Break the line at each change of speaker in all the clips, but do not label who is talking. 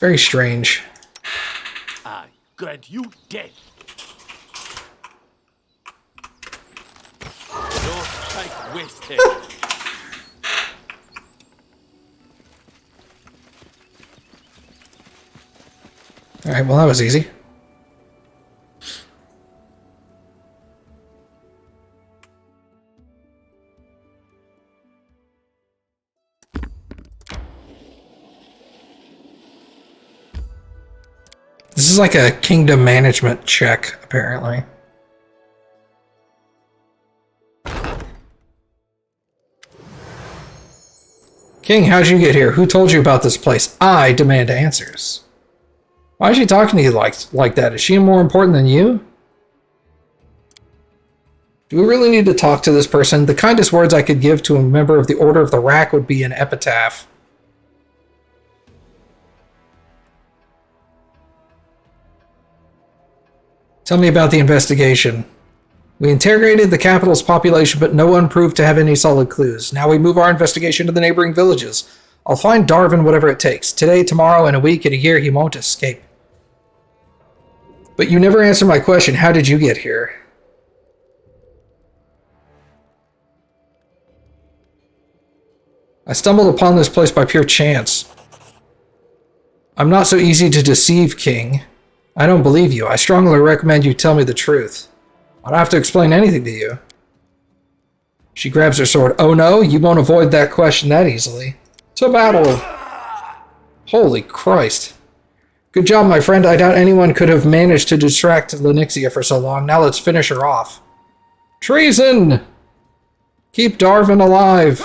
very strange.
I grant you death. Your strike wasted.
Alright, well that was easy. This is like a kingdom management check, apparently. King, how'd you get here? Who told you about this place? I demand answers. Why is she talking to you like that? Is she more important than you? Do we really need to talk to this person? The kindest words I could give to a member of the Order of the Rack would be an epitaph. Tell me about the investigation. We interrogated the capital's population, but no one proved to have any solid clues. Now we move our investigation to the neighboring villages. I'll find Darvin whatever it takes. Today, tomorrow, in a week, in a year, he won't escape. But you never answered my question. How did you get here? I stumbled upon this place by pure chance. I'm not so easy to deceive, King. I don't believe you. I strongly recommend you tell me the truth. I don't have to explain anything to you. She grabs her sword. Oh no, you won't avoid that question that easily. To battle! Holy Christ. Good job, my friend. I doubt anyone could have managed to distract Lenixia for so long. Now let's finish her off. Treason! Keep Darvin alive!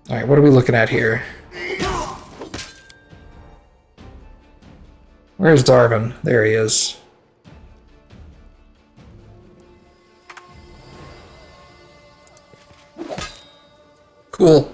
Alright, what are we looking at here? Where's Darvin? There he is. Cool.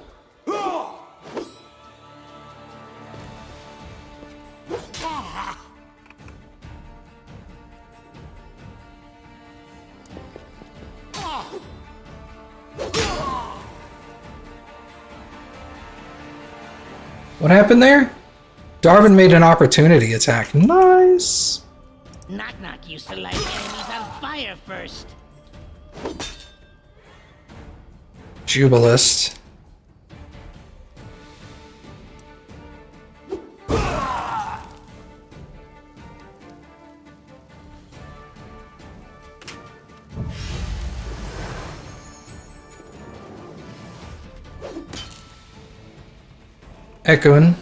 What happened there? Darvin made an opportunity attack. Nice.
Nok-Nok used to light enemies on fire first.
Jubilist. Echoing.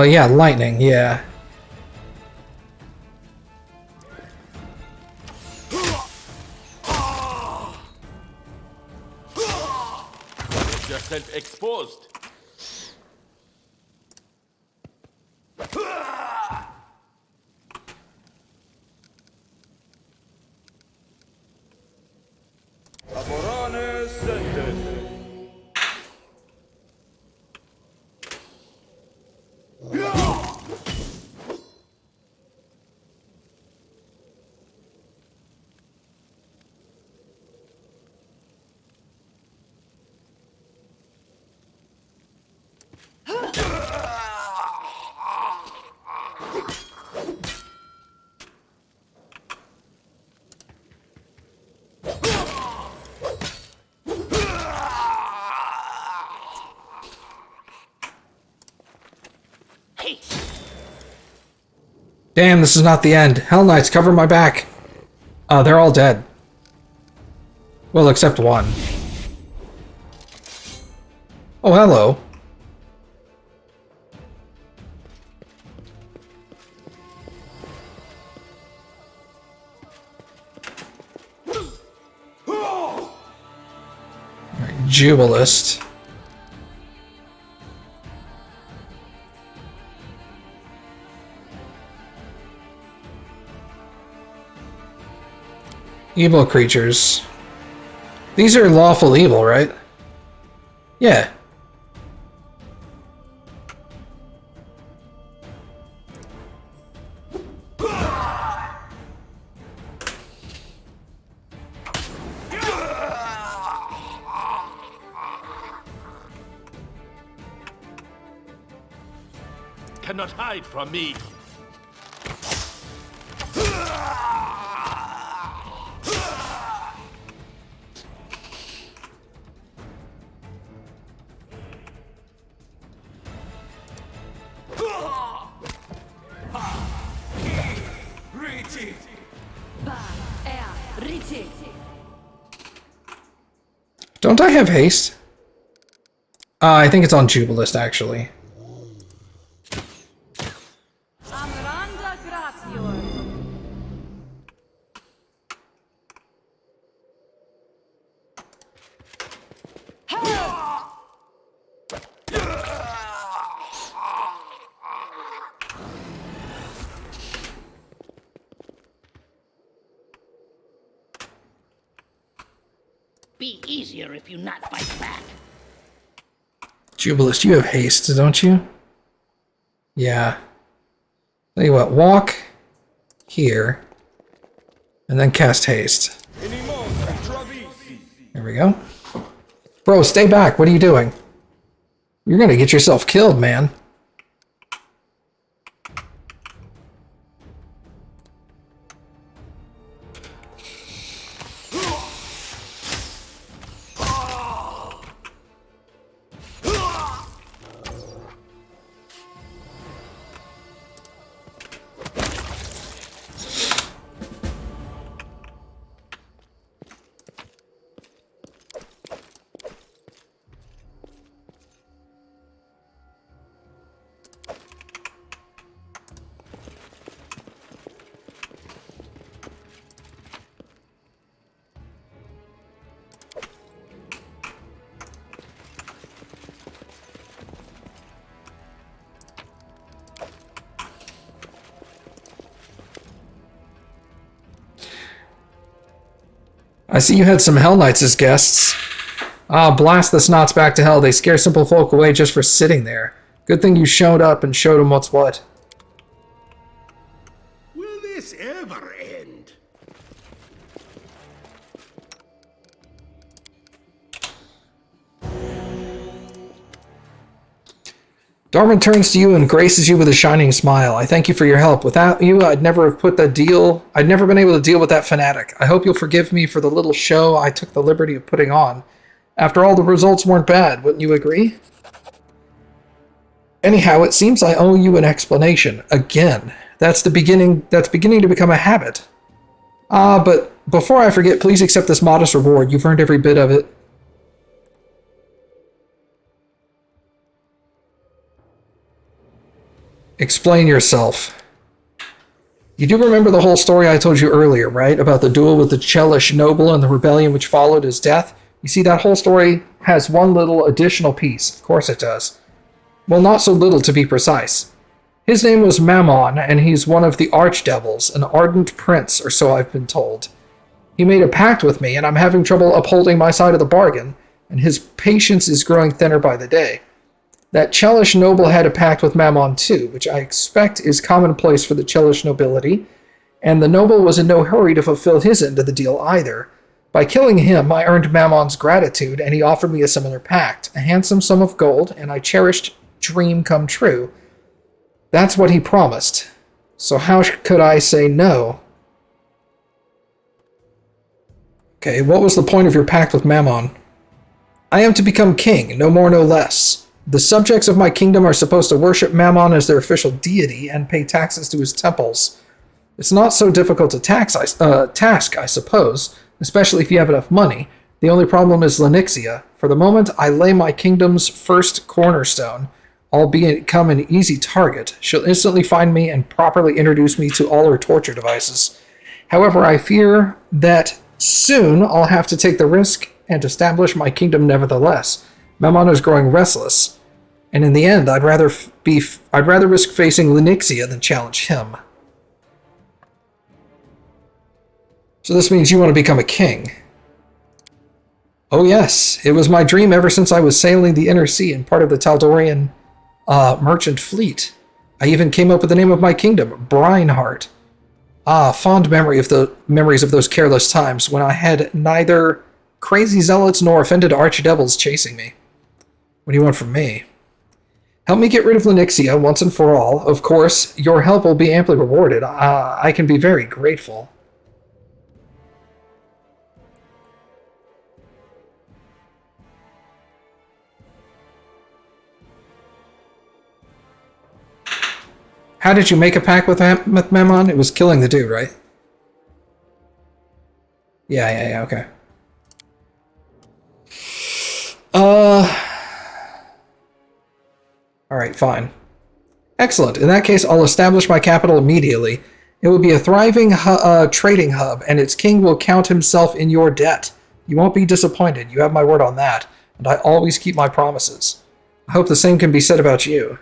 Yeah, lightning, yeah.
Get yourself exposed.
Damn, this is not the end. Hell Knights, cover my back. They're all dead. Well, except one. Oh, hello. Right, Jubilist. Evil creatures. These are lawful evil, right? Yeah.
cannot hide from me.
Don't I have haste? I think it's on Jubilist, actually.
Be easier if you not fight back.
Jubilist, you have haste, don't you? Yeah. Tell you what, walk here, and then cast haste. There we go. Bro, stay back. What are you doing? You're gonna get yourself killed, man. I see you had some Hell Knights as guests. Ah, blast the snots back to hell. They scare simple folk away just for sitting there. Good thing you showed up and showed them what's what.
Will this ever end?
Darwin turns to you and graces you with a shining smile. I thank you for your help. Without you, I'd never have put that deal. I'd never been able to deal with that fanatic. I hope you'll forgive me for the little show I took the liberty of putting on. After all, the results weren't bad. Wouldn't you agree? Anyhow, it seems I owe you an explanation. Again. That's beginning to become a habit. But before I forget, please accept this modest reward. You've earned every bit of it. Explain yourself. You do remember the whole story I told you earlier, right? About the duel with the Chelish noble and the rebellion which followed his death? You see, that whole story has one little additional piece. Of course it does. Well, not so little to be precise. His name was Mammon, and he's one of the archdevils, an ardent prince, or so I've been told. He made a pact with me, and I'm having trouble upholding my side of the bargain, and his patience is growing thinner by the day. That Chelish noble had a pact with Mammon too, which I expect is commonplace for the Chelish nobility, and the noble was in no hurry to fulfill his end of the deal either. By killing him, I earned Mammon's gratitude, and he offered me a similar pact, a handsome sum of gold, and I cherished dream come true. That's what he promised. So how could I say no? Okay, what was the point of your pact with Mammon? I am to become king, no more no less. The subjects of my kingdom are supposed to worship Mammon as their official deity and pay taxes to his temples. It's not so difficult to task, I suppose, especially if you have enough money. The only problem is Lenixia. For the moment, I lay my kingdom's first cornerstone. Albeit become an easy target, she'll instantly find me and properly introduce me to all her torture devices. However, I fear that soon I'll have to take the risk and establish my kingdom nevertheless. Mammon is growing restless, and in the end, I'd rather risk facing Lenixia than challenge him. So this means you want to become a king. Oh yes, it was my dream ever since I was sailing the inner sea and part of the Taldorian merchant fleet. I even came up with the name of my kingdom, Brineheart. Ah, fond memories of those careless times when I had neither crazy zealots nor offended archdevils chasing me. What do you want from me? Help me get rid of Lenixia once and for all. Of course, your help will be amply rewarded. I can be very grateful. How did you make a pact with Memon? It was killing the dude, right? Yeah, okay. Alright, fine. Excellent. In that case, I'll establish my capital immediately. It will be a thriving trading hub, and its king will count himself in your debt. You won't be disappointed. You have my word on that, and I always keep my promises. I hope the same can be said about you.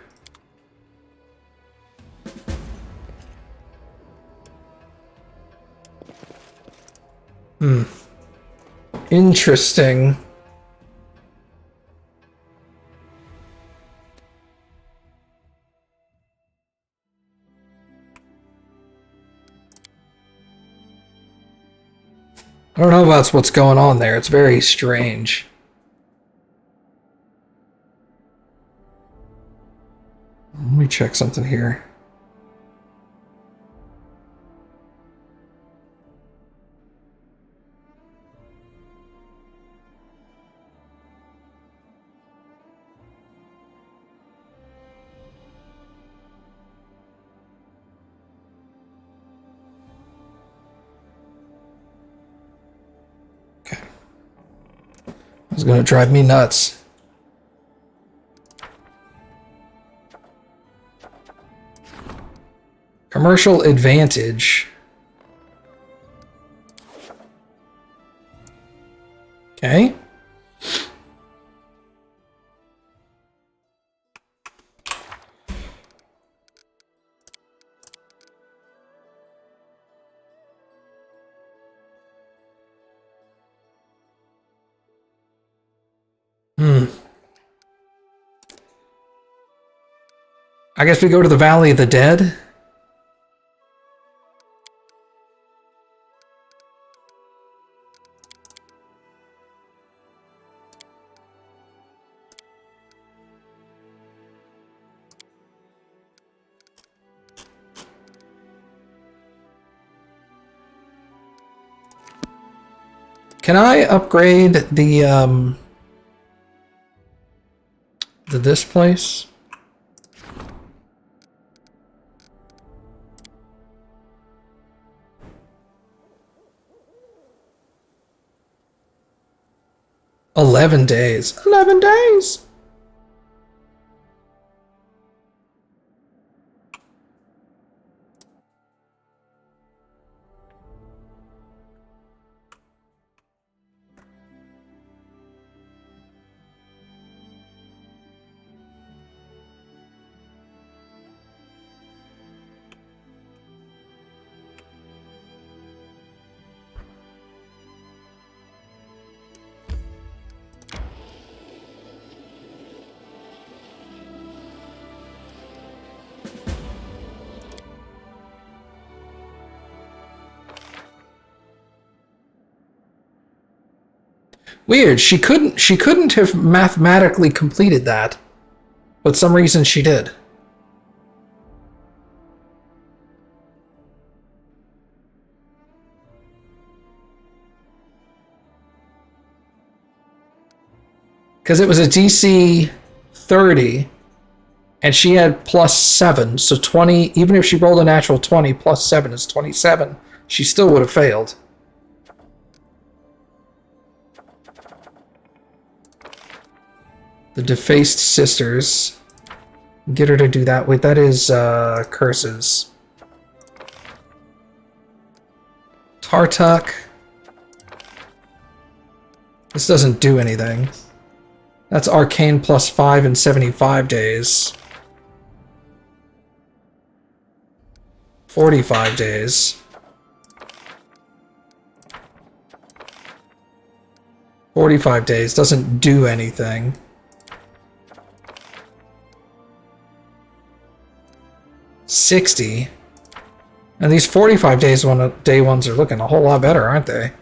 Interesting. I don't know about what's going on there. It's very strange. Let me check something here. It's gonna drive me nuts. Commercial advantage. Okay. I guess we go to the Valley of the Dead. Can I upgrade the this place? $11 days. 11 days. Weird. She couldn't have mathematically completed that, but some reason she did. Because it was a DC 30, and she had +7, so 20. Even if she rolled a natural 20, +7 is 27. She still would have failed. The Defaced Sisters. Get her to do that. Wait, that is curses. Tartuk. This doesn't do anything. That's Arcane +5 in 75 days. 45 days. 45 days doesn't do anything. 60. And these 45 days day ones are looking a whole lot better, aren't they?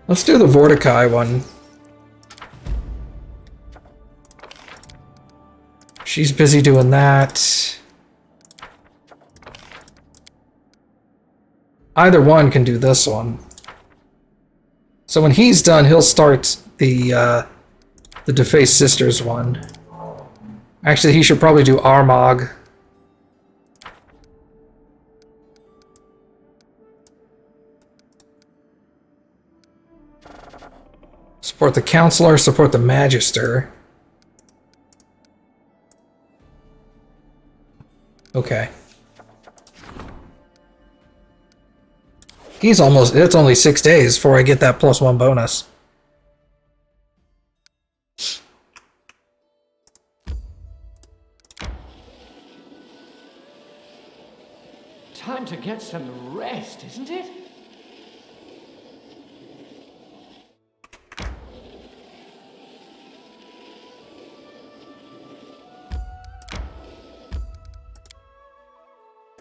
Let's do the Vorticai one. She's busy doing that. Either one can do this one. So when he's done, he'll start the Defaced Sisters one. Actually, he should probably do Armagh. Support the Counselor, support the Magister. Okay. He's almost... It's only 6 days before I get that +1 bonus.
Time to get some rest, isn't it?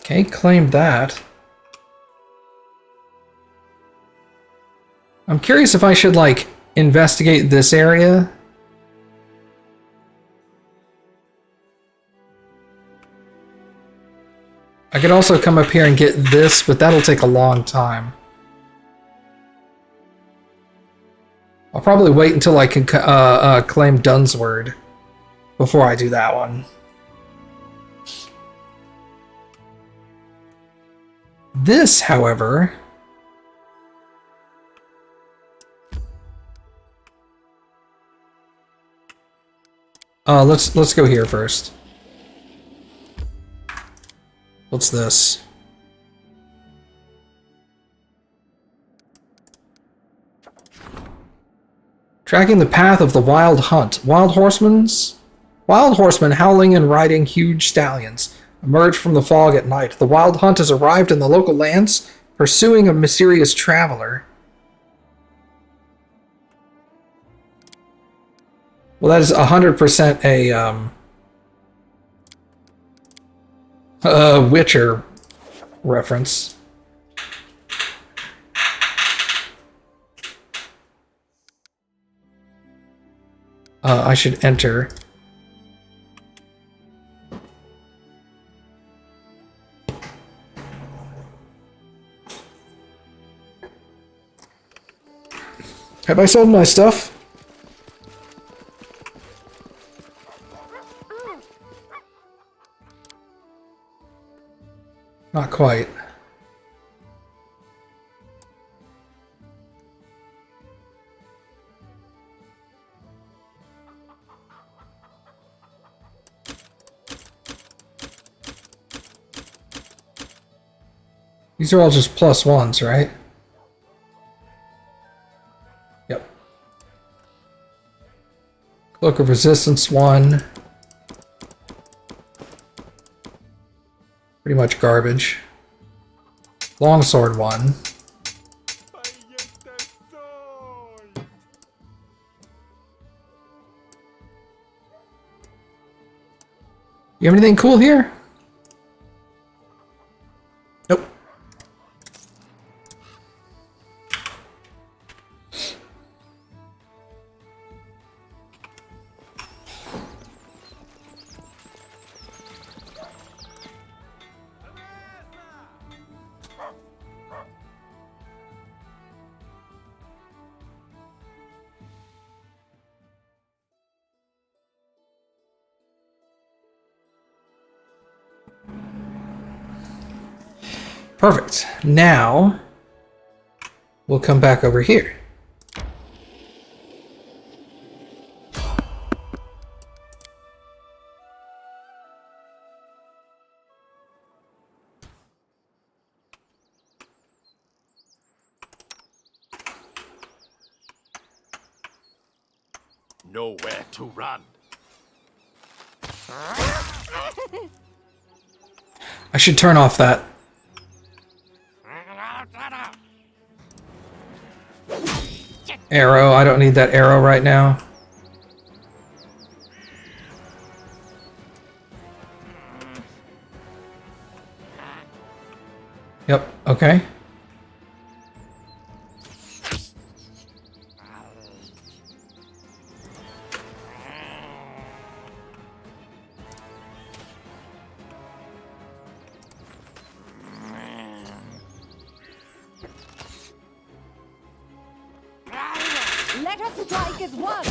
Okay, claim that. I'm curious if I should, like, investigate this area. I could also come up here and get this, but that'll take a long time. I'll probably wait until I can claim Dunsword before I do that one. This, however... let's go here first. What's this? Tracking the path of the wild hunt. Wild horsemen howling and riding huge stallions emerge from the fog at night. The wild hunt has arrived in the local lands, pursuing a mysterious traveler. Well, that is 100% a Witcher reference. I should enter. Have I sold my stuff? Not quite. These are all just +1s, right? Yep. Cloak of Resistance 1. Pretty much garbage. Longsword 1. You have anything cool here? Nope. Perfect. Now, we'll come back over here.
Nowhere to run.
I should turn off that. Arrow. I don't need that arrow right now. Yep, okay.
Let us strike as one.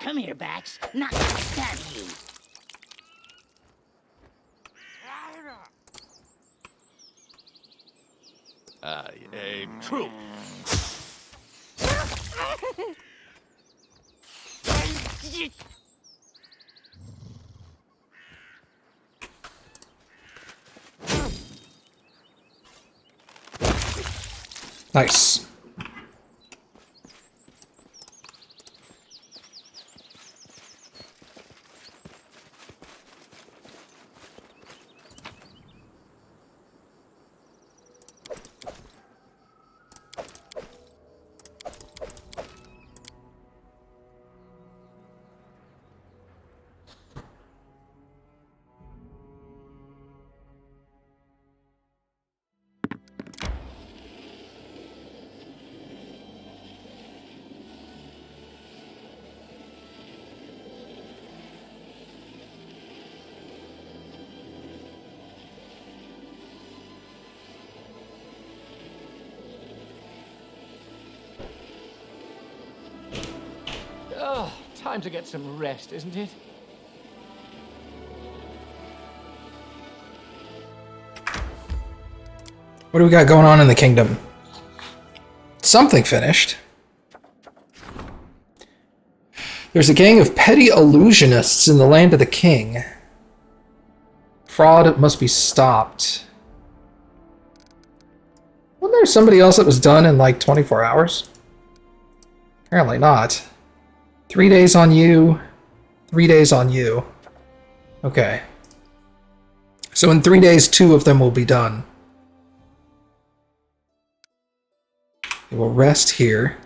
Come here, Bax. Not gonna stab you.
I aim true.
Nice.
Oh, time to get some rest, isn't it?
What do we got going on in the kingdom? Something finished. There's a gang of petty illusionists in the land of the king. Fraud must be stopped. Wasn't there somebody else that was done in like 24 hours? Apparently not. 3 days on you. 3 days on you. Okay. So in 3 days, 2 of them will be done. We will rest here.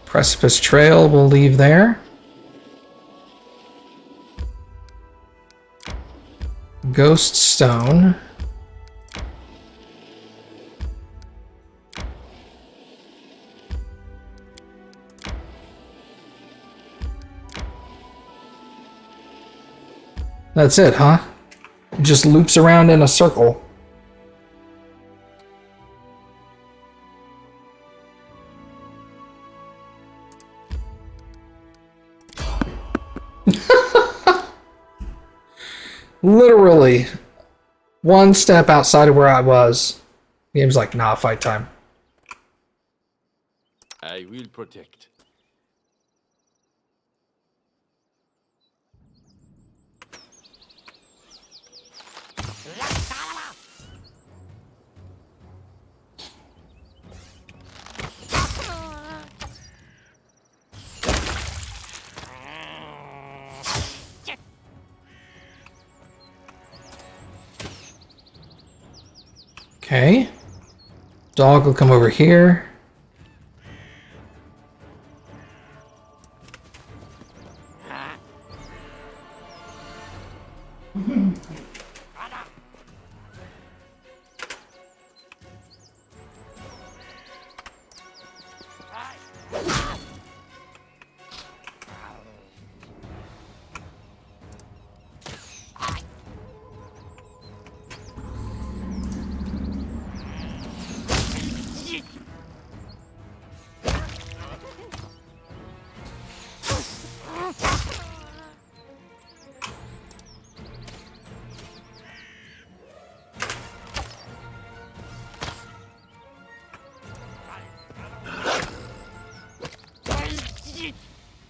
Precipice Trail we'll leave there. Ghost Stone. That's it, huh? It just loops around in a circle. Literally, one step outside of where I was. The game's like, nah, fight time.
I will protect.
Okay. Dog will come over here.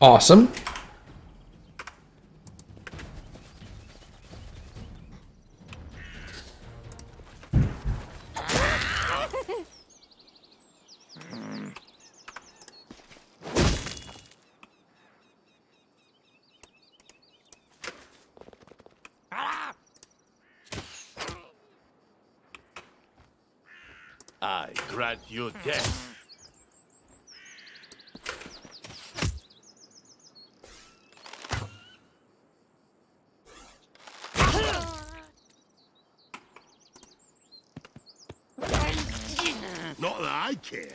Awesome.
I grant you death.
Not that I care.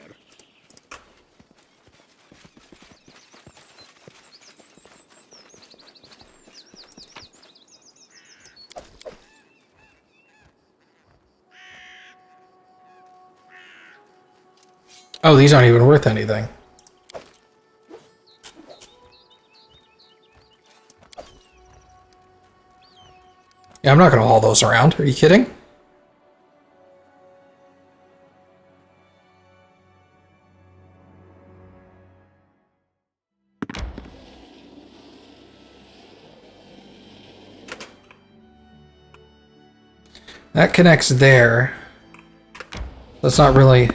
Oh, these aren't even worth anything. Yeah, I'm not going to haul those around. Are you kidding? That connects there. That's not really...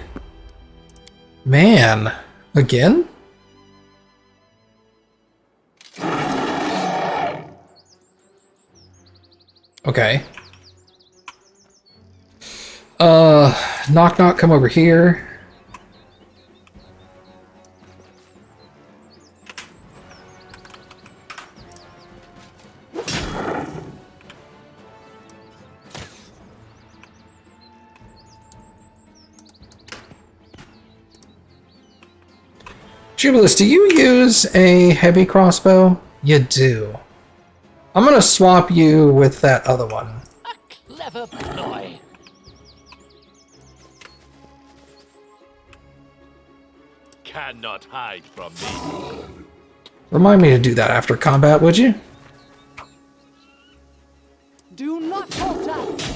Man. Again? Okay. Nok-Nok, come over here. Jubilis, do you use a heavy crossbow? You do. I'm gonna swap you with that other one.
A clever ploy.
Cannot hide from me.
Remind me to do that after combat, would you?
Do not falter.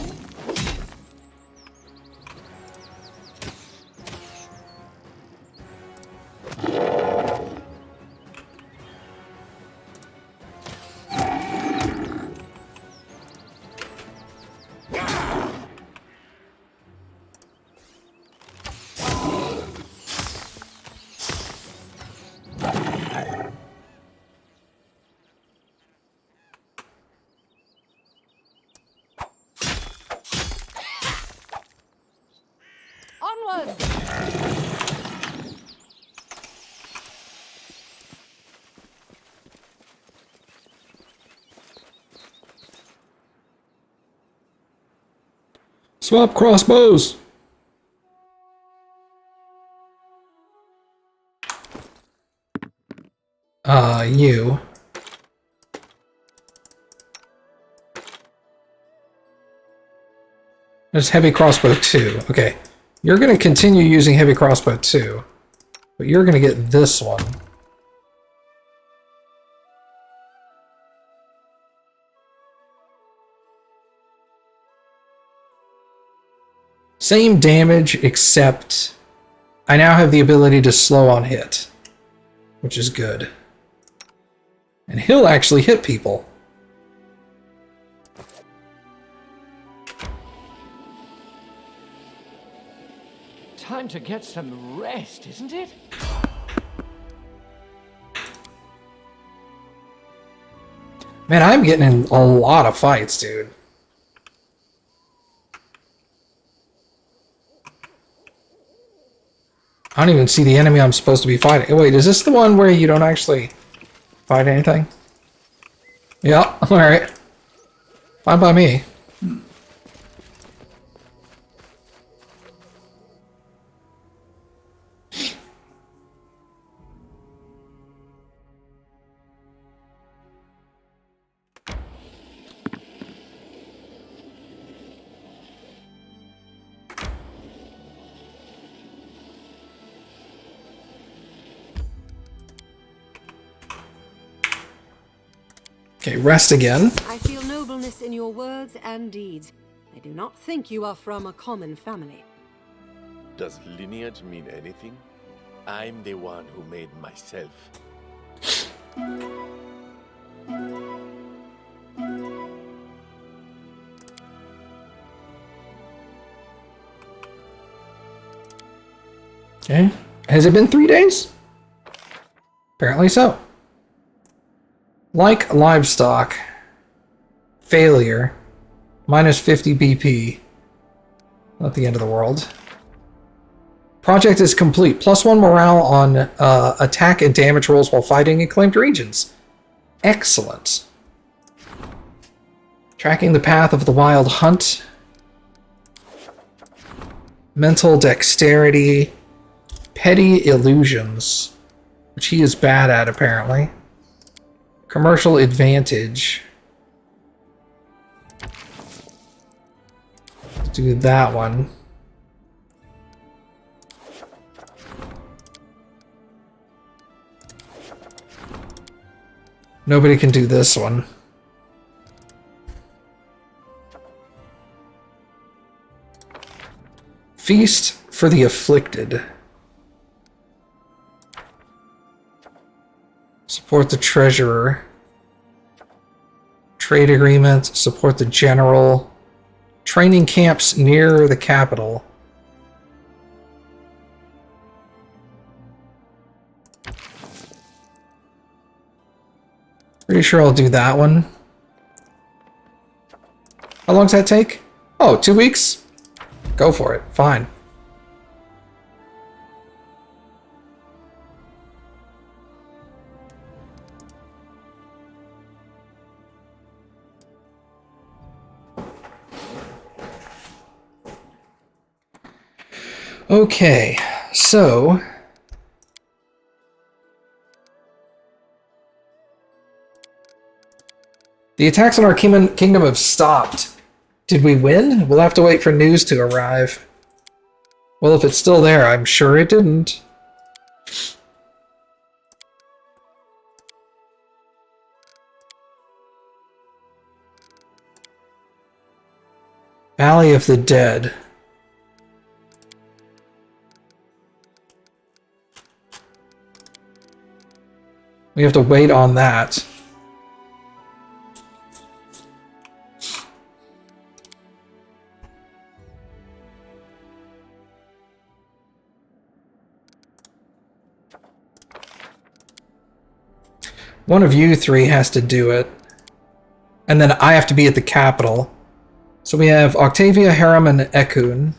Onwards!
Swap crossbows! You. There's heavy crossbow 2. Okay. You're going to continue using heavy crossbow 2. But you're going to get this one. Same damage, except I now have the ability to slow on hit. Which is good. And he'll actually hit people.
Time to get some rest, isn't it?
Man, I'm getting in a lot of fights, dude. I don't even see the enemy I'm supposed to be fighting. Wait, is this the one where you don't actually fight anything? Yeah, alright. Fine by me. Okay, rest again.
I feel nobleness in your words and deeds. I do not think you are from a common family.
Does lineage mean anything? I'm the one who made myself.
Okay. Has it been 3 days? Apparently so. Like livestock. Failure. Minus 50 BP. Not the end of the world. Project is complete. +1 morale on attack and damage rolls while fighting in claimed regions. Excellent. Tracking the path of the wild hunt. Mental dexterity. Petty illusions, which he is bad at apparently. Commercial advantage. Let's do that one. Nobody can do this one. Feast for the afflicted. Support the treasurer. Trade agreement. Support the general. Training camps near the capital. Pretty sure I'll do that one. How long does that take? Oh, 2 weeks? Go for it. Fine. Okay, so the attacks on our kingdom have stopped. Did we win? We'll have to wait for news to arrive. Well, if it's still there, I'm sure it didn't. Valley of the Dead. We have to wait on that. One of you three has to do it. And then I have to be at the capital. So we have Octavia, Harem, and Ekun.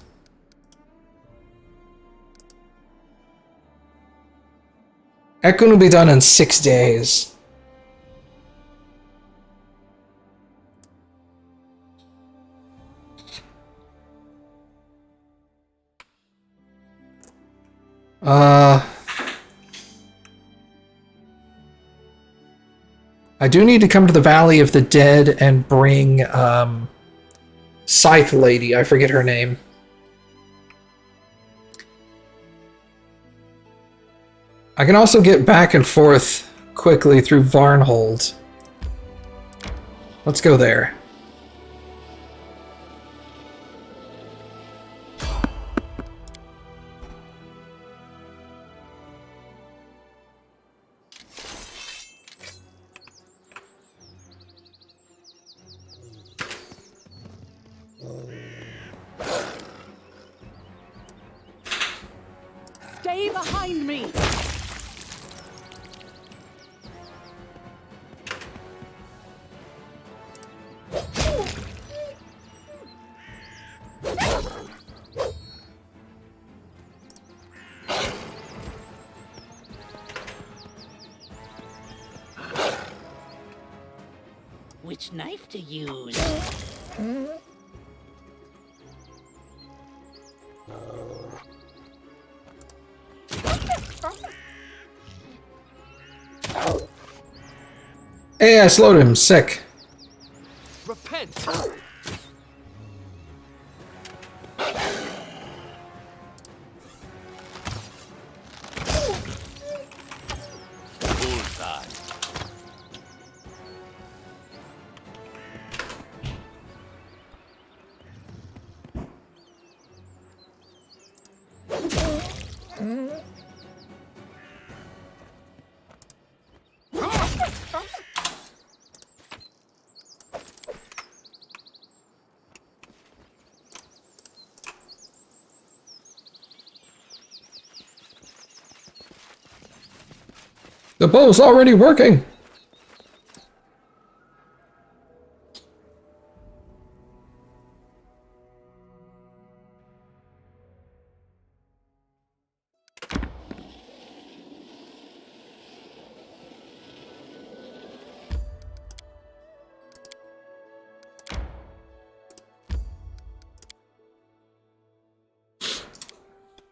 Ekun will be done in 6 days. I do need to come to the Valley of the Dead and bring, Scythe Lady. I forget her name. I can also get back and forth quickly through Varnhold. Let's go there.
Stay behind me!
Which knife to use?
Hey, I slowed him. Sick.
Repent!
Bullseye.
The bow's already working.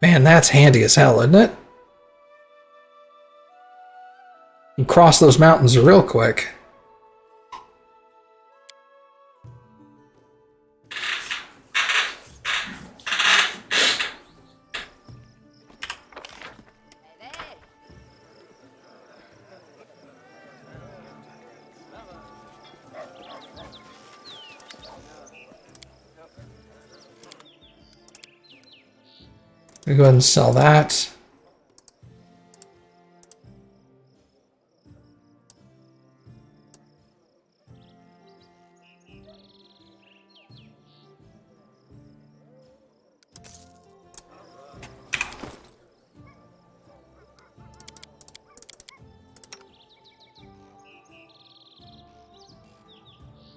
Man, that's handy as hell, isn't it? You can cross those mountains real quick. We go ahead and sell that.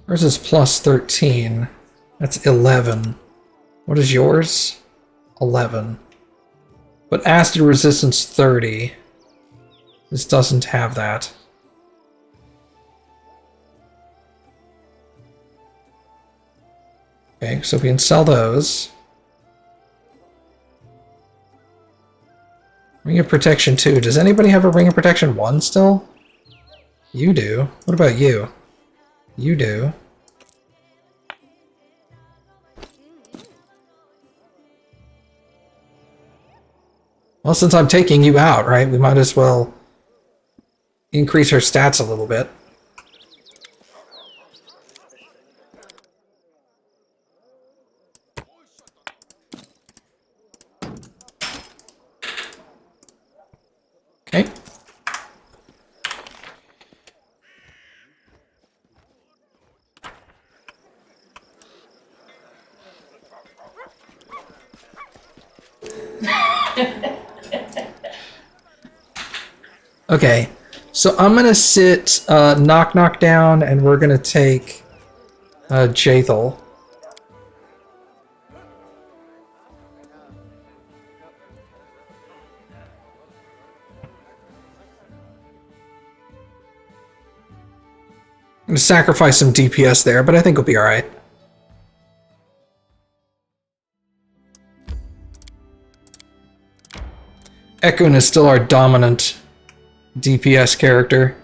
Yours is plus 13. That's 11. What is yours? 11. But acid resistance 30. This doesn't have that. Okay, so we can sell those. Ring of Protection 2. Does anybody have a Ring of Protection 1 still? You do. What about you? You do. Well, since I'm taking you out, right, we might as well increase her stats a little bit. Okay. Okay, so I'm gonna sit Nok-Nok down, and we're gonna take Jathel. I'm gonna sacrifice some DPS there, but I think we'll be alright. Ekun is still our dominant DPS character.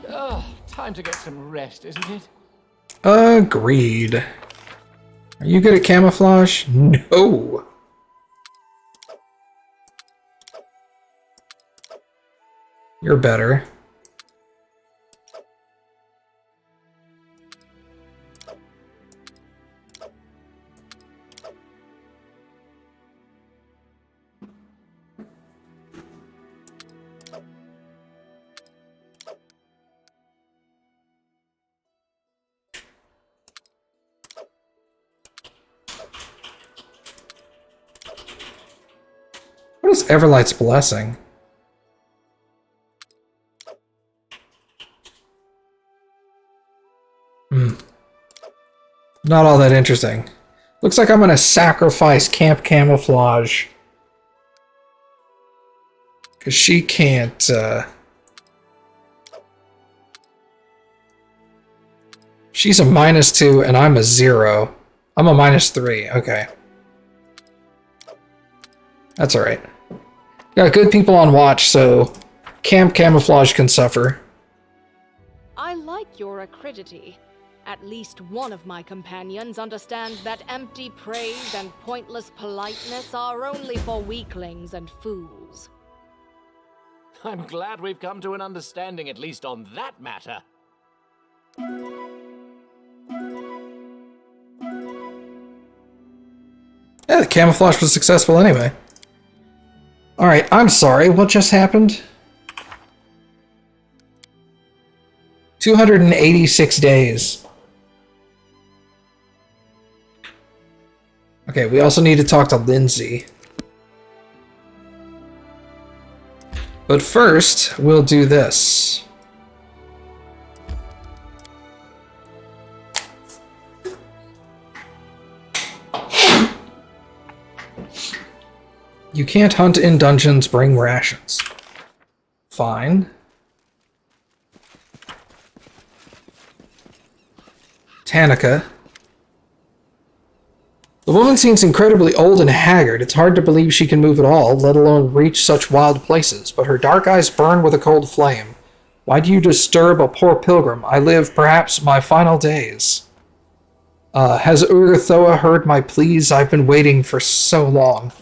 Oh, time to get some rest, isn't it?
Agreed. Are you good at camouflage? No. You're better. What is Everlight's Blessing? Not all that interesting. Looks like I'm gonna sacrifice Camp Camouflage. Because she can't, She's a -2 and I'm a 0. I'm a -3, okay. That's alright. Got good people on watch, so Camp Camouflage can suffer.
I like your acridity. At least one of my companions understands that empty praise and pointless politeness are only for weaklings and fools.
I'm glad we've come to an understanding, at least on that matter.
Yeah, the camouflage was successful anyway. Alright, I'm sorry, what just happened? 286 days. Okay, we also need to talk to Lindsay. But first, we'll do this. You can't hunt in dungeons, bring rations. Fine. Tanika. The woman seems incredibly old and haggard. It's hard to believe she can move at all, let alone reach such wild places, but her dark eyes burn with a cold flame. Why do you disturb a poor pilgrim? I live, perhaps, my final days. Has Urgathoa heard my pleas? I've been waiting for so long.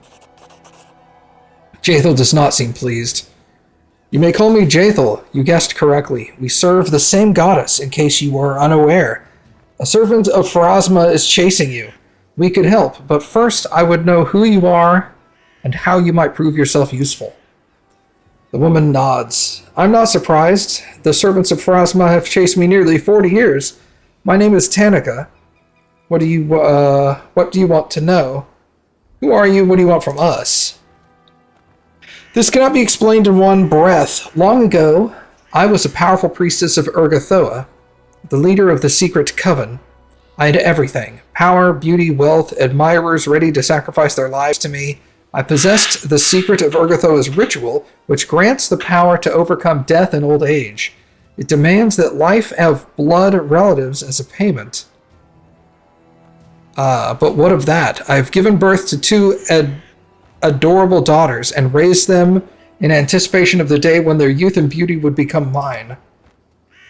Jaethel does not seem pleased. You may call me Jaethel. You guessed correctly. We serve the same goddess, in case you were unaware. A servant of Pharasma is chasing you. We could help, but first I would know who you are and how you might prove yourself useful. The woman nods. I'm not surprised. The servants of Pharasma have chased me nearly 40 years. My name is Tanika. What do you want to know? Who are you? What do you want from us? This cannot be explained in one breath. Long ago, I was a powerful priestess of Urgathoa, the leader of the secret coven. I had everything. Power, beauty, wealth, admirers ready to sacrifice their lives to me. I possessed the secret of Urgathoa's ritual, which grants the power to overcome death and old age. It demands that life have blood relatives as a payment. But what of that? I've given birth to two adorable daughters and raised them in anticipation of the day when their youth and beauty would become mine.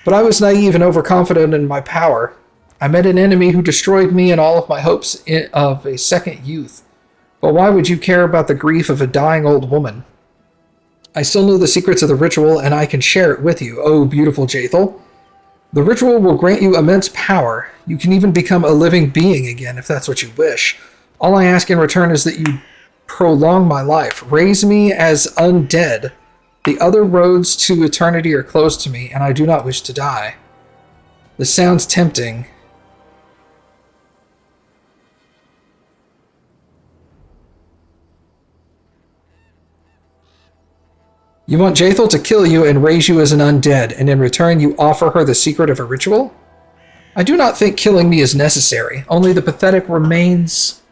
But I was naive and overconfident in my power. I met an enemy who destroyed me and all of my hopes of a second youth. But why would you care about the grief of a dying old woman? I still know the secrets of the ritual, and I can share it with you, oh beautiful Jaethel. The ritual will grant you immense power. You can even become a living being again, if that's what you wish. All I ask in return is that you prolong my life. Raise me as undead. The other roads to eternity are closed to me, and I do not wish to die. This sounds tempting. You want Jaethel to kill you and raise you as an undead, and in return you offer her the secret of a ritual? I do not think killing me is necessary. Only the pathetic remnants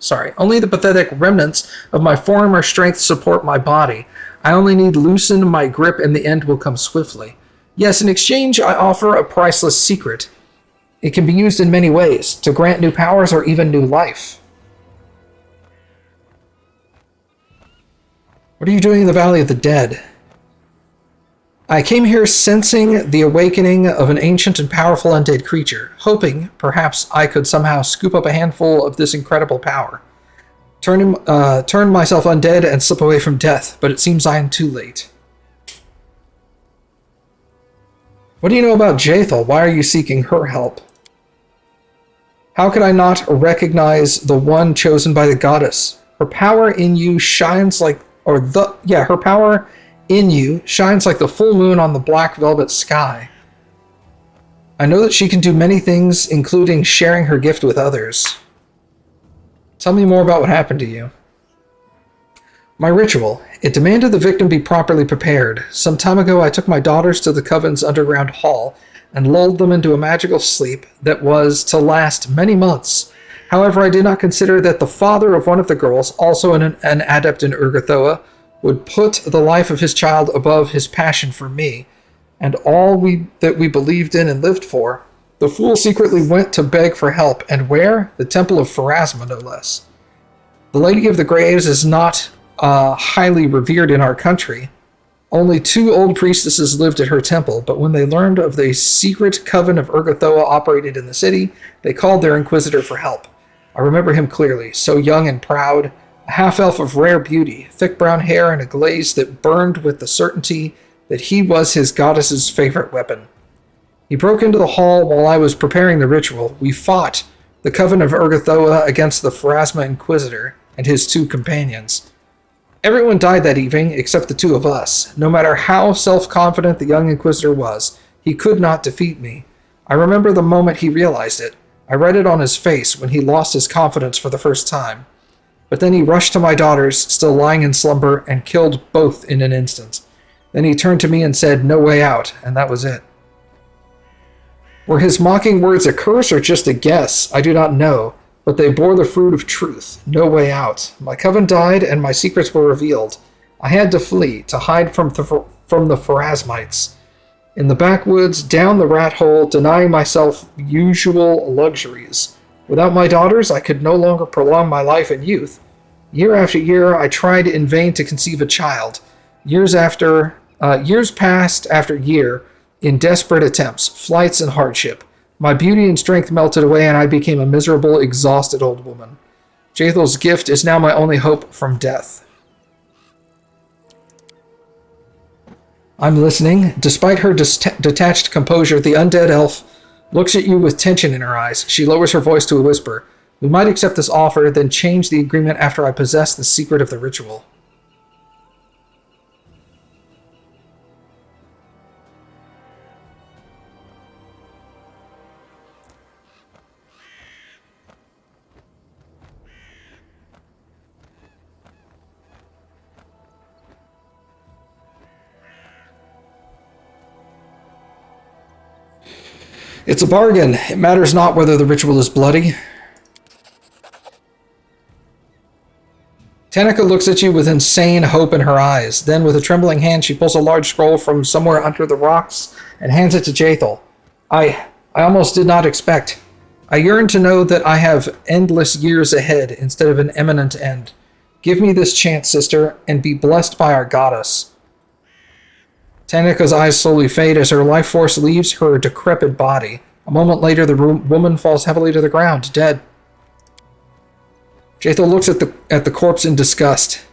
of my former strength support my body. I only need loosen my grip and the end will come swiftly. Yes, in exchange I offer a priceless secret. It can be used in many ways, to grant new powers or even new life. What are you doing in the Valley of the Dead? I came here sensing the awakening of an ancient and powerful undead creature, hoping, perhaps, I could somehow scoop up a handful of this incredible power. Turn myself undead and slip away from death, but it seems I am too late. What do you know about Jaethel? Why are you seeking her help? How could I not recognize the one chosen by the goddess? Her power in you shines like, her power in you shines like the full moon on the black velvet sky. I know that she can do many things, including sharing her gift with others. Tell me more about what happened to you. My ritual. It demanded the victim be properly prepared. Some time ago, I took my daughters to the Coven's underground hall and lulled them into a magical sleep that was to last many months. However, I did not consider that the father of one of the girls, also an adept in Urgathoa, would put the life of his child above his passion for me, and all that we believed in and lived for. The fool secretly went to beg for help, and where? The Temple of Pharasma, no less. The Lady of the Graves is not highly revered in our country. Only 2 old priestesses lived at her temple, but when they learned of the secret coven of Urgathoa operated in the city, they called their inquisitor for help. I remember him clearly, so young and proud, a half-elf of rare beauty, thick brown hair and a glaze that burned with the certainty that he was his goddess's favorite weapon. He broke into the hall while I was preparing the ritual. We fought the Coven of Urgathoa against the Pharasma Inquisitor and his 2 companions. Everyone died that evening except the 2 of us. No matter how self-confident the young Inquisitor was, he could not defeat me. I remember the moment he realized it. I read it on his face when he lost his confidence for the first time. But then he rushed to my daughters, still lying in slumber, and killed both in an instant. Then he turned to me and said, "No way out," and that was it. Were his mocking words a curse or just a guess? I do not know. but they bore the fruit of truth. No way out. My coven died, and my secrets were revealed. I had to flee, to hide from the Pharasmites. In the backwoods, down the rat hole, denying myself usual luxuries. Without my daughters, I could no longer prolong my life and youth. Year after year, I tried in vain to conceive a child. Years passed after year in desperate attempts, flights, and hardship. My beauty and strength melted away, and I became a miserable, exhausted old woman. Jathel's gift is now my only hope from death. I'm listening. Despite her detached composure, the undead elf looks at you with tension in her eyes. She lowers her voice to a whisper. We might accept this offer, then change the agreement after I possess the secret of the ritual. It's a bargain. It matters not whether the ritual is bloody. Tanika looks at you with insane hope in her eyes. Then, with a trembling hand, she pulls a large scroll from somewhere under the rocks and hands it to Jathel. I almost did not expect. I yearn to know that I have endless years ahead instead of an imminent end. Give me this chance, sister, and be blessed by our goddess. Tanika's eyes slowly fade as her life force leaves her decrepit body. A moment later, the woman falls heavily to the ground, dead. Jathel looks at the corpse in disgust.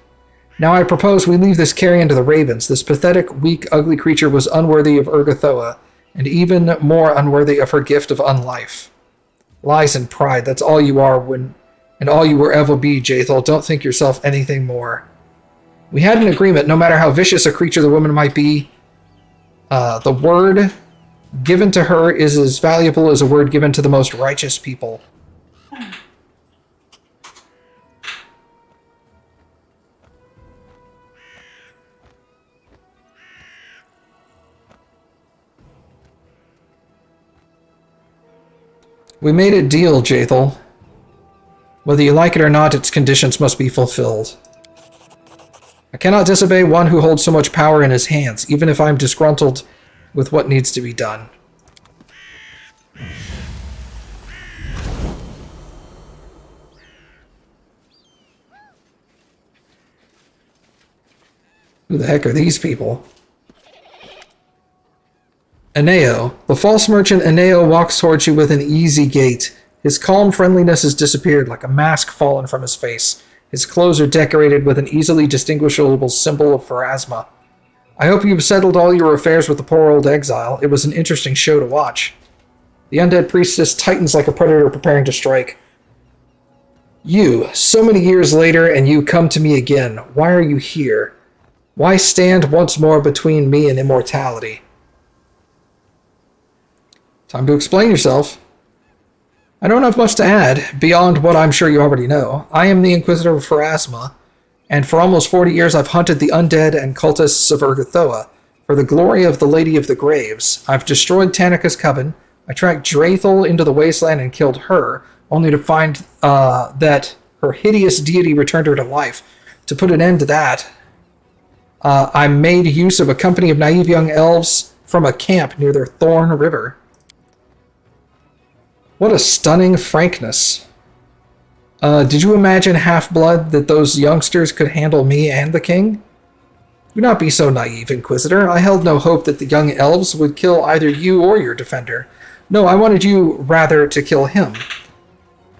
Now I propose we leave this carrion to the ravens. This pathetic, weak, ugly creature was unworthy of Urgathoa, and even more unworthy of her gift of unlife. Lies and pride, that's all you are and all you will ever be, Jathel. Don't think yourself anything more. We had an agreement, no matter how vicious a creature the woman might be, the word given to her is as valuable as a word given to the most righteous people. We made a deal, Jathel. Whether you like it or not, its conditions must be fulfilled. I cannot disobey one who holds so much power in his hands, even if I'm disgruntled with what needs to be done. Who the heck are these people? Eneo. The false merchant Eneo walks towards you with an easy gait. His calm friendliness has disappeared like a mask fallen from his face. His clothes are decorated with an easily distinguishable symbol of Pharasma. I hope you've settled all your affairs with the poor old exile. It was an interesting show to watch. The undead priestess tightens like a predator preparing to strike. You, so many years later, and you come to me again. Why are you here? Why stand once more between me and immortality? Time to explain yourself. I don't have much to add, beyond what I'm sure you already know. I am the Inquisitor of Pharasma, and for almost 40 years I've hunted the undead and cultists of Urgathoa. For the glory of the Lady of the Graves, I've destroyed Tanika's coven, I tracked Drathel into the wasteland and killed her, only to find that her hideous deity returned her to life. To put an end to that, I made use of a company of naive young elves from a camp near the Thorn River. What a stunning frankness. Did you imagine, Half-Blood, that those youngsters could handle me and the king? Do not be so naive, Inquisitor. I held no hope that the young elves would kill either you or your defender. No, I wanted you, rather, to kill him.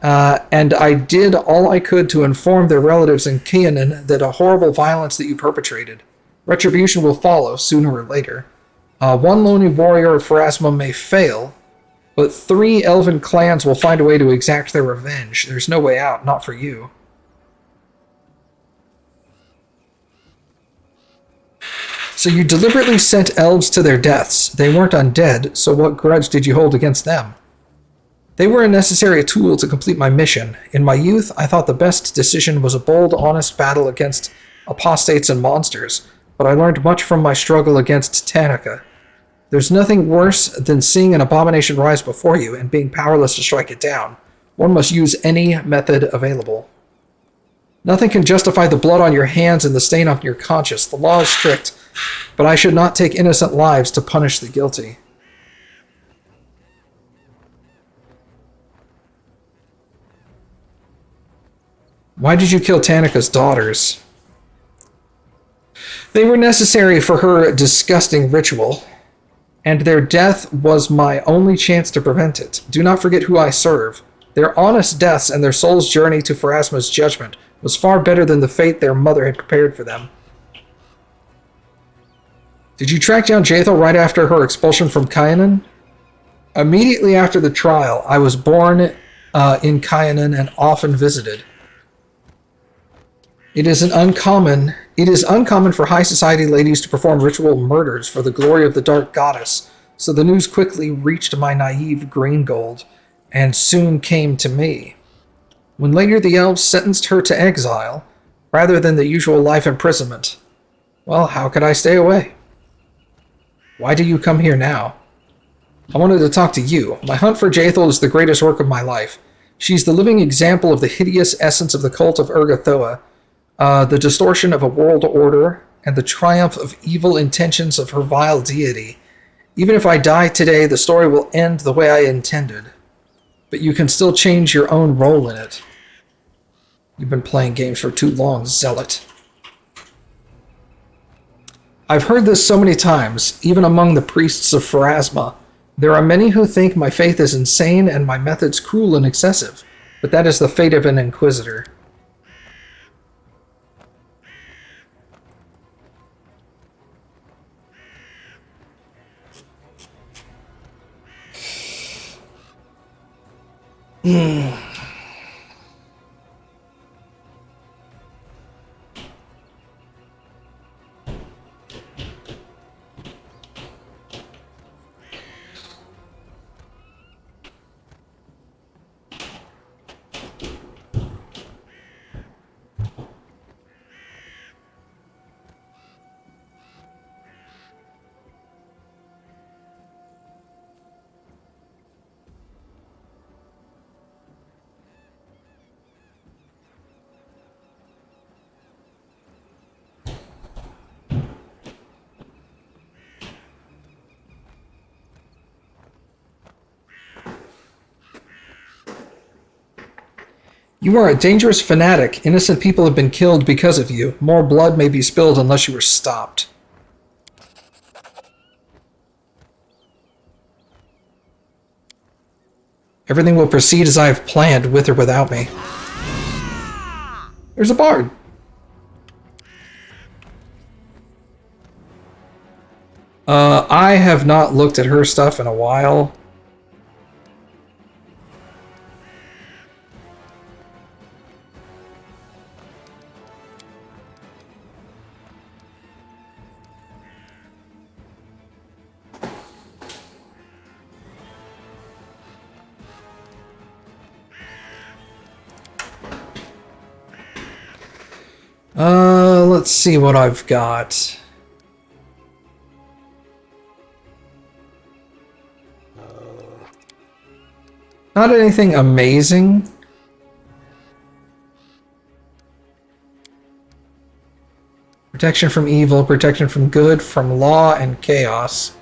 And I did all I could to inform their relatives in Keanan that a horrible violence that you perpetrated. Retribution will follow, sooner or later. One lonely warrior of Pharasma may fail, but 3 elven clans will find a way to exact their revenge. There's no way out, not for you. So you deliberately sent elves to their deaths. They weren't undead, so what grudge did you hold against them? They were a necessary tool to complete my mission. In my youth, I thought the best decision was a bold, honest battle against apostates and monsters, but I learned much from my struggle against Tanika. There's nothing worse than seeing an abomination rise before you and being powerless to strike it down. One must use any method available. Nothing can justify the blood on your hands and the stain on your conscience. The law is strict, but I should not take innocent lives to punish the guilty. Why did you kill Tanika's daughters? They were necessary for her disgusting ritual, and their death was my only chance to prevent it. Do not forget who I serve. Their honest deaths and their soul's journey to Pharasma's judgment was far better than the fate their mother had prepared for them. Did you track down Jaethal right after her expulsion from Kyanan? Immediately after the trial, I was born in Kyanan and often visited. It is uncommon for high society ladies to perform ritual murders for the glory of the Dark Goddess, so the news quickly reached my naive green gold, and soon came to me. When later the elves sentenced her to exile, rather than the usual life imprisonment, well, how could I stay away? Why do you come here now? I wanted to talk to you. My hunt for Jaethal is the greatest work of my life. She's the living example of the hideous essence of the cult of Urgathoa, the distortion of a world order, and the triumph of evil intentions of her vile deity. Even if I die today, the story will end the way I intended. But you can still change your own role in it. You've been playing games for too long, zealot. I've heard this so many times, even among the priests of Pharasma. There are many who think my faith is insane and my methods cruel and excessive, but that is the fate of an inquisitor. You are a dangerous fanatic. Innocent people have been killed because of you. More blood may be spilled unless you are stopped. Everything will proceed as I have planned, with or without me. There's a bard. I have not looked at her stuff in a while. Let's see what I've got. Not anything amazing. Protection from evil, protection from good, from law and chaos.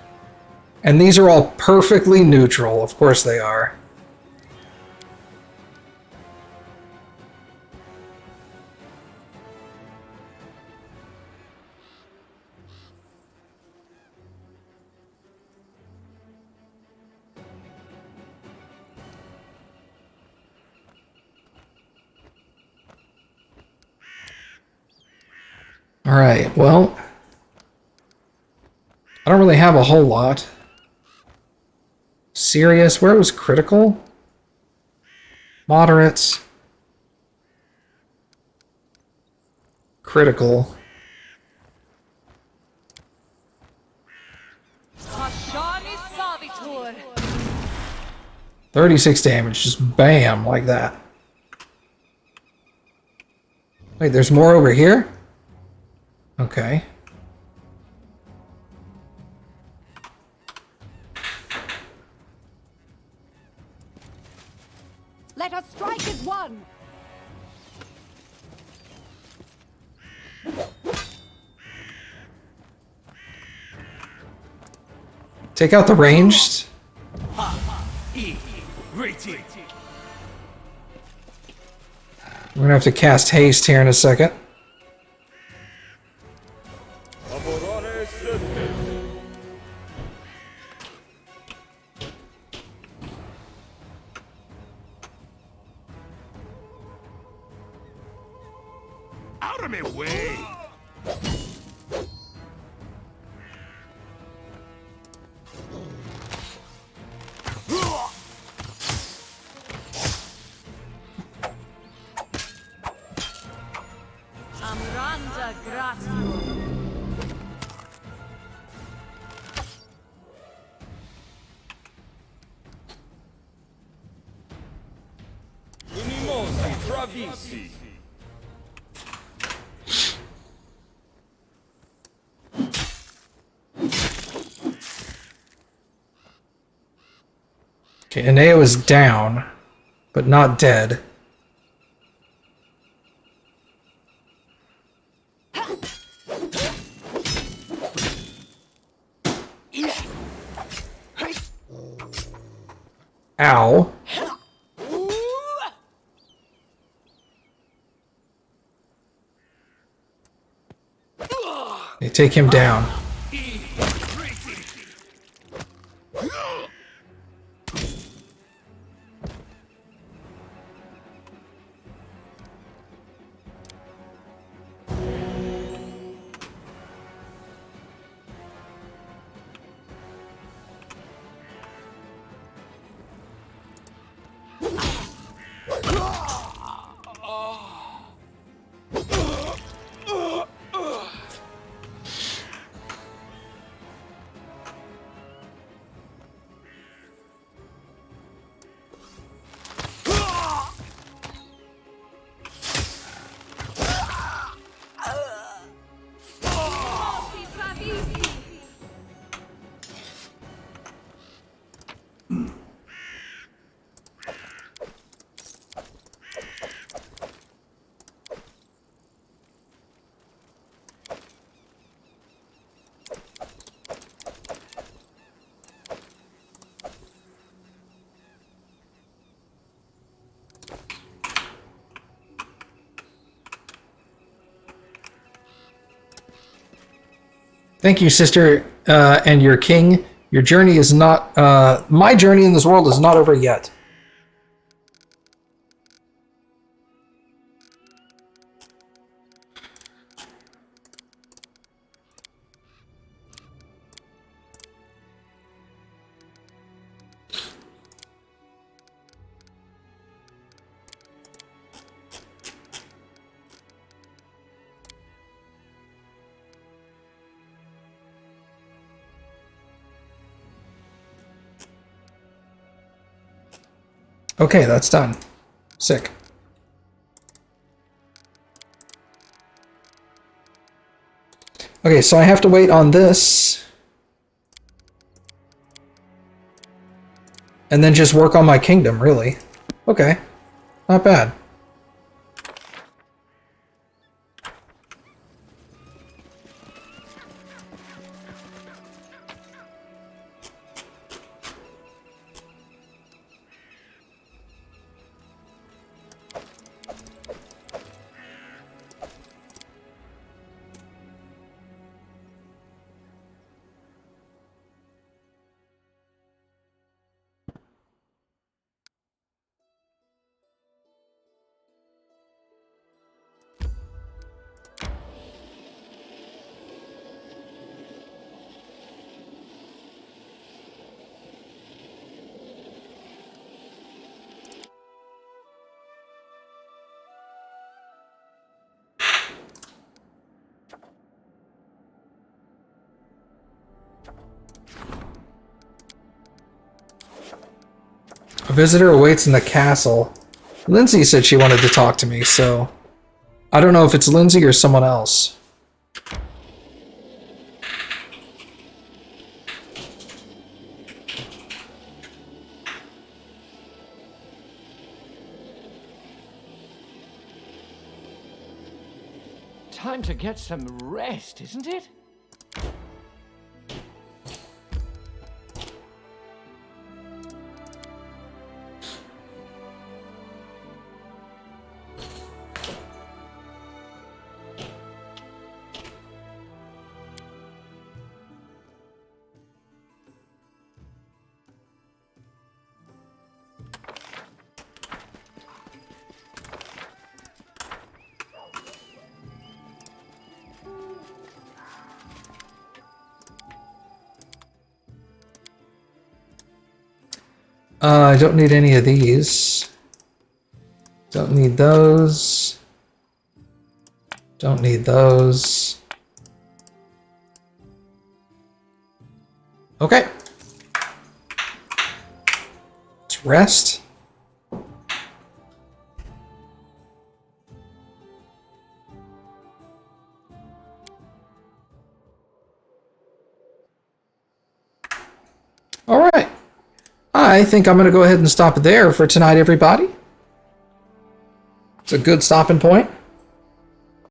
And these are all perfectly neutral. Of course they are. Alright, well, I don't really have a whole lot. Serious, where was critical? Moderate. Critical. 36 damage, just bam, like that. Wait, there's more over here? Okay.
Let us strike as one!
Take out the ranged. We're gonna have to cast haste here in a second.
Out of my way!
Amranda gratia.
Unimosi travisi.
Okay, Eneo is down, but not dead. Ow. They take him down. Thank you, sister, and your king. Your journey is not... my journey in this world is not over yet. Okay, that's done. Sick. Okay, so I have to wait on this. And then just work on my kingdom, really. Okay. Not bad. A visitor awaits in the castle. Lindsay said she wanted to talk to me, so... I don't know if it's Lindsay or someone else.
Time to get some rest, isn't it?
I don't need any of these. Don't need those. Don't need those. Okay. Let's rest. All right. I think I'm going to go ahead and stop there for tonight, everybody. It's a good stopping point.